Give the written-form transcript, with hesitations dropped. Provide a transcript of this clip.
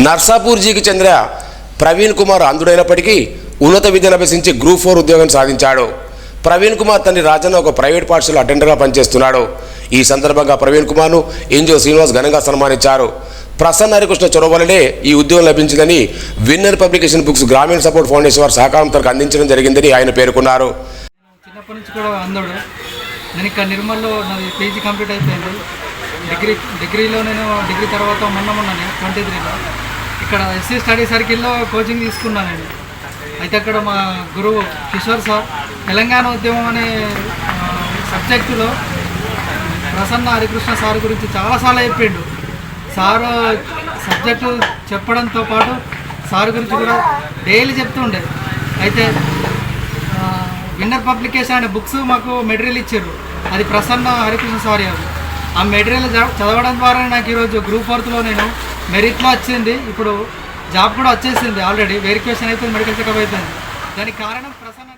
నర్సాపూర్జీకి చెందిన ప్రవీణ్ కుమార్ అంధుడైనప్పటికీ ఉన్నత విద్యను అభ్యసించి గ్రూప్ 4 ఉద్యోగం సాధించాడు. ప్రవీణ్ కుమార్ తండ్రి రాజన్న ఒక ప్రైవేట్ పాఠశాల అటెండర్గా పనిచేస్తున్నాడు. ఈ సందర్భంగా ప్రవీణ్ కుమార్ను ఎన్జిఓ శ్రీనివాస్ ఘనంగా సన్మానించారు. ప్రసన్న హరికృష్ణ చొరవ వల్లనే ఈ ఉద్యోగం లభించిందని విన్నర్ పబ్లికేషన్ బుక్స్ గ్రామీణ సపోర్ట్ ఫౌండేషన్ వారి సహకారం తనకు అందించడం జరిగిందని ఆయన పేర్కొన్నారు. చిన్నప్పటి నుంచి కూడా అంధుడు. నేను ఇక్కడ నిర్మల్లో నాది పీజీ కంప్లీట్ అయిపోయింది. డిగ్రీలో నేను డిగ్రీ తర్వాత మొన్ననే 23లో ఇక్కడ ఎస్సీ స్టడీ సర్కిల్లో కోచింగ్ తీసుకున్నాను నేను. అయితే అక్కడ మా గురువు కిషోర్ సార్ తెలంగాణ ఉద్యమం అనే సబ్జెక్టులో ప్రసన్న హరికృష్ణ సార్ గురించి చాలాసార్లు చెప్పిండు. సారు సబ్జెక్టు చెప్పడంతో పాటు సార్ గురించి కూడా డైలీ చెప్తుండే. అయితే విన్నర్ పబ్లికేషన్ అనే బుక్స్ మాకు మెటీరియల్ ఇచ్చారు. అది ప్రసన్న హరికృష్ణ సార్ అది. ఆ మెటీరియల్ చదవడం ద్వారా నాకు ఈరోజు గ్రూప్ 4లో నేను మెరిట్లో వచ్చింది. ఇప్పుడు జాబ్ కూడా వచ్చేసింది ఆల్రెడీ. వెరిఫికేషన్ అయిపోయింది, మెడికల్ చెకప్ అయిపోయింది. దానికి కారణం ప్రసన్న.